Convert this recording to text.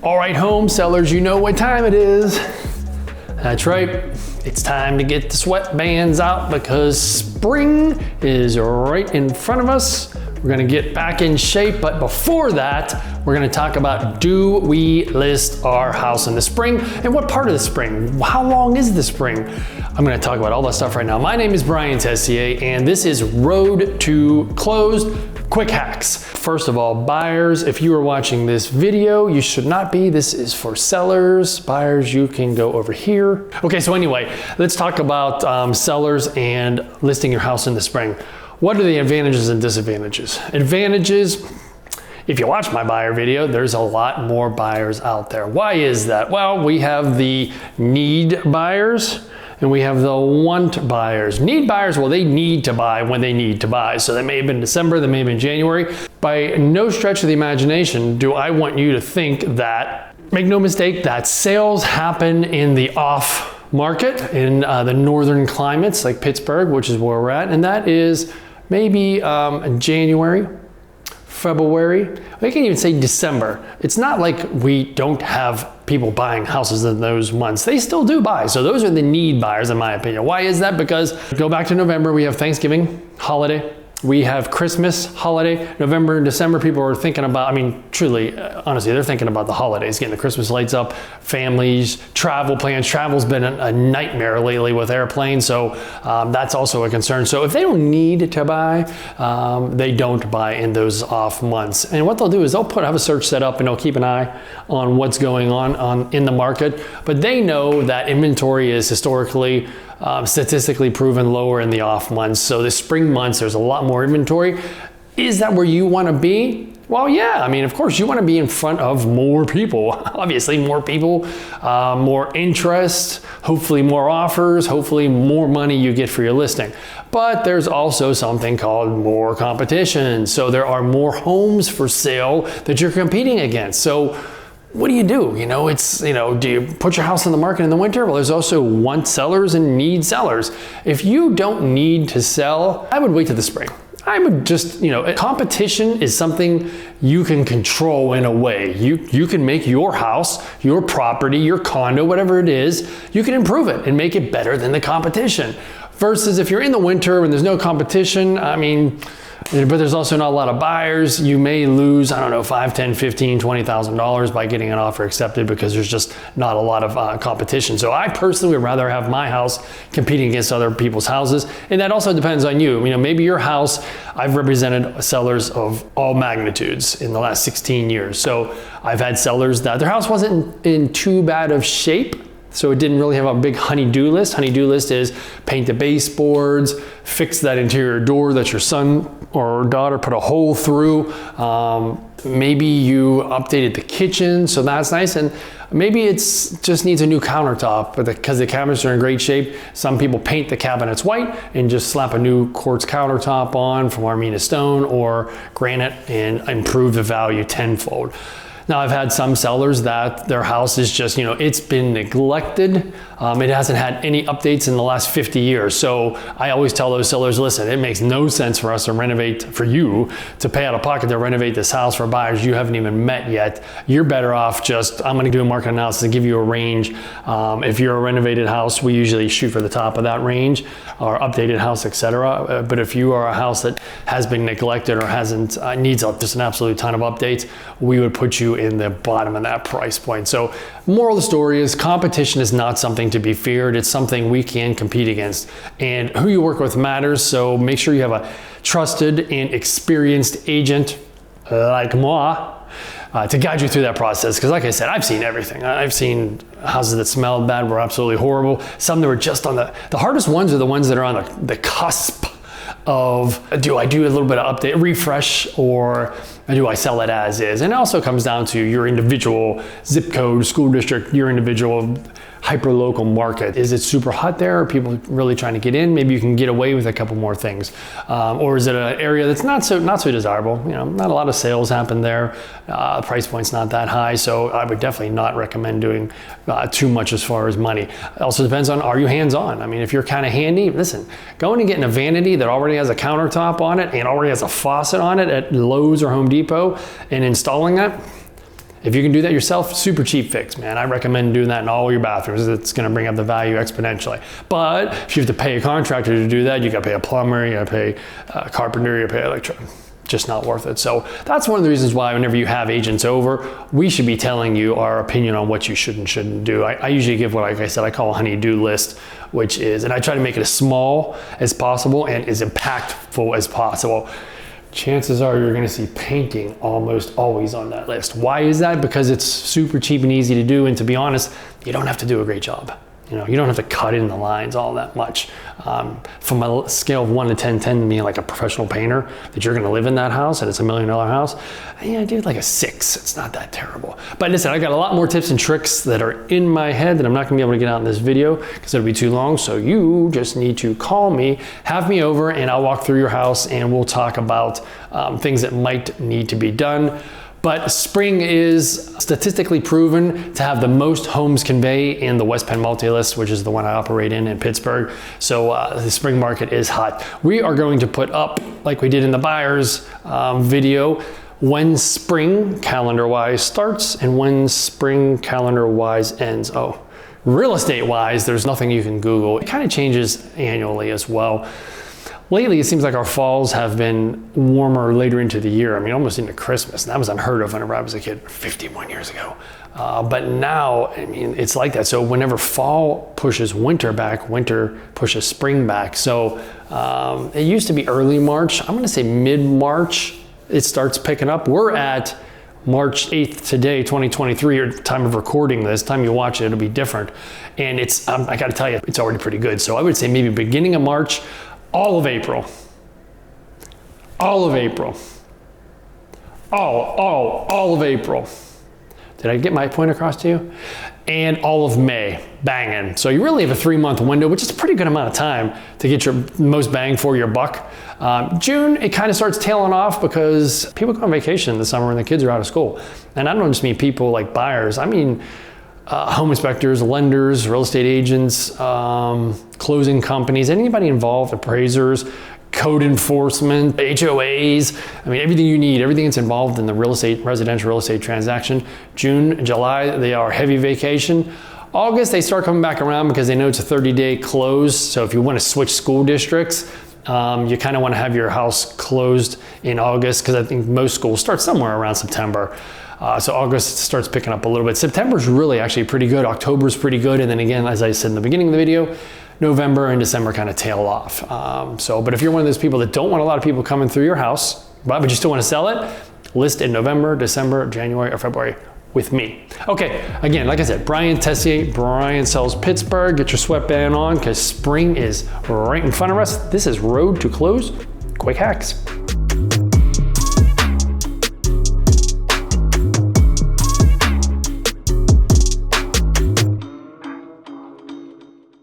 All right, home sellers, you know what time it is. That's right, it's time to get the sweatbands out because spring is right in front of us. We're gonna get back in shape, but before that, we're gonna talk about, do we list our house in the spring? And what part of the spring? How long is the spring? I'm gonna talk about all that stuff right now. My name is Brian Teyssier, and this is Road to Closed Quick Hacks. First of all, buyers, if you are watching this video, you should not be. This is for sellers. Buyers, you can go over here. Okay, so anyway, let's talk about sellers and listing your house in the spring. What are the advantages and disadvantages? Advantages, if you watch my buyer video, there's a lot more buyers out there. Why is that? Well, we have the need buyers and we have the want buyers. Need buyers, well, they need to buy when they need to buy. So that may have been December, that may have been January. By no stretch of the imagination do I want you to think that, make no mistake, that sales happen in the off market in the northern climates like Pittsburgh, which is where we're at, and that is maybe January, February, we can even say December. It's not like we don't have people buying houses in those months. They still do buy. So those are the need buyers in my opinion. Why is that? Because go back to November, we have Thanksgiving holiday. We have Christmas holiday. November and December, people are thinking about, I mean, truly, honestly, they're thinking about the holidays, getting the Christmas lights up, families, travel plans. Travel's been a nightmare lately with airplanes, so that's also a concern. So if they don't need to buy, they don't buy in those off months. And what they'll do is they'll have a search set up and they'll keep an eye on what's going on in the market. But they know that inventory is historically statistically proven lower in the off months. So the spring months, there's a lot more inventory. Is that where you want to be? Well, yeah, I mean, of course you want to be in front of more people. Obviously more people, more interest, hopefully more offers, hopefully more money you get for your listing. But there's also something called more competition. So there are more homes for sale that you're competing against. So what do? You know, it's, you know, do you put your house on the market in the winter? Well, there's also want sellers and need sellers. If you don't need to sell, I would wait till the spring. I would just, you know, competition is something you can control in a way. You can make your house, your property, your condo, whatever it is, you can improve it and make it better than the competition. Versus if you're in the winter and there's no competition, I mean, but there's also not a lot of buyers, you may lose, I don't know, $5, $10, $15, $20,000 by getting an offer accepted because there's just not a lot of competition. So I personally would rather have my house competing against other people's houses. And that also depends on you. You know, maybe your house, I've represented sellers of all magnitudes in the last 16 years. So I've had sellers that their house wasn't in too bad of shape, so it didn't really have a big honey-do list. Honey-do list is paint the baseboards, fix that interior door that your son or daughter put a hole through. Maybe you updated the kitchen, so that's nice. And maybe it's just needs a new countertop, but because the cabinets are in great shape, some people paint the cabinets white and just slap a new quartz countertop on from Armenia stone or granite and improve the value tenfold. Now, I've had some sellers that their house is just, you know, it's been neglected. It hasn't had any updates in the last 50 years. So I always tell those sellers, listen, it makes no sense for us to renovate, for you to pay out of pocket to renovate this house for buyers you haven't even met yet. You're better off just, I'm gonna do a market analysis and give you a range. If you're a renovated house, we usually shoot for the top of that range, or updated house, etc. But if you are a house that has been neglected or hasn't, needs just an absolute ton of updates, we would put you in the bottom of that price point. So moral of the story is competition is not something to be feared. It's something we can compete against. And who you work with matters. So make sure you have a trusted and experienced agent like moi to guide you through that process. Because like I said, I've seen everything. I've seen houses that smelled bad, were absolutely horrible. Some that were just on the hardest ones are the ones that are on the cusp of, do I do a little bit of update, refresh, or do I sell it as is? And it also comes down to your individual zip code, school district, your individual hyper-local market. Is it super hot there? Are people really trying to get in? Maybe you can get away with a couple more things. Or is it an area that's not so desirable? You know, not a lot of sales happen there. Price point's not that high, so I would definitely not recommend doing too much as far as money. It also depends on, are you hands-on? I mean, if you're kind of handy, listen, going and getting a vanity that already has a countertop on it and already has a faucet on it at Lowe's or Home Depot and installing that, If you can do that yourself, super cheap fix, man. I recommend doing that in all your bathrooms. It's gonna bring up the value exponentially. But if you have to pay a contractor to do that, you gotta pay a plumber, you gotta pay a carpenter, you gotta pay an electrician. Just not worth it. So that's one of the reasons why whenever you have agents over, we should be telling you our opinion on what you should and shouldn't do. I usually give what, like I said, I call a honey-do list, which is, and I try to make it as small as possible and as impactful as possible. Chances are you're gonna see painting almost always on that list. Why is that? Because it's super cheap and easy to do, and to be honest, you don't have to do a great job. You know, you don't have to cut in the lines all that much. From a scale of 1 to 10, 10 being like a professional painter, that you're gonna live in that house and it's $1 million house, yeah, I did like a 6. It's not that terrible. But listen, I got a lot more tips and tricks that are in my head that I'm not gonna be able to get out in this video because it'll be too long. So you just need to call me, have me over, and I'll walk through your house and we'll talk about things that might need to be done. But spring is statistically proven to have the most homes convey in the West Penn multi-list, which is the one I operate in Pittsburgh. So the spring market is hot. We are going to put up, like we did in the buyers video, when spring calendar-wise starts and when spring calendar-wise ends. Oh, real estate-wise, there's nothing you can Google. It kind of changes annually as well. Lately, it seems like our falls have been warmer later into the year. I mean, almost into Christmas. And that was unheard of whenever I was a kid 51 years ago. But now, I mean, it's like that. So whenever fall pushes winter back, winter pushes spring back. So it used to be early March. I'm gonna say mid-March, it starts picking up. We're at March 8th today, 2023, or time of recording this. Time you watch it, it'll be different. And it's, I gotta tell you, it's already pretty good. So I would say maybe beginning of March, all of April, all of April, all of April. Did I get my point across to you? And all of May, banging. So you really have a 3-month window, which is a pretty good amount of time to get your most bang for your buck. June, it kind of starts tailing off because people go on vacation in the summer and the kids are out of school. And I don't just mean people like buyers, I mean home inspectors, lenders, real estate agents, closing companies, anybody involved, appraisers, code enforcement, HOAs, I mean, everything you need, everything that's involved in the residential real estate transaction. June, July, they are heavy vacation. August, they start coming back around because they know it's a 30-day close. So if you want to switch school districts, you kind of want to have your house closed in August because I think most schools start somewhere around September. So August starts picking up a little bit. September's really actually pretty good. October's pretty good. And then again, as I said in the beginning of the video, November and December kind of tail off. But if you're one of those people that don't want a lot of people coming through your house, but you still want to sell it, list in November, December, January, or February with me. Okay, again, like I said, Brian Teyssier, Brian Sells Pittsburgh. Get your sweatband on because spring is right in front of us. This is Road to Close Quick Hacks.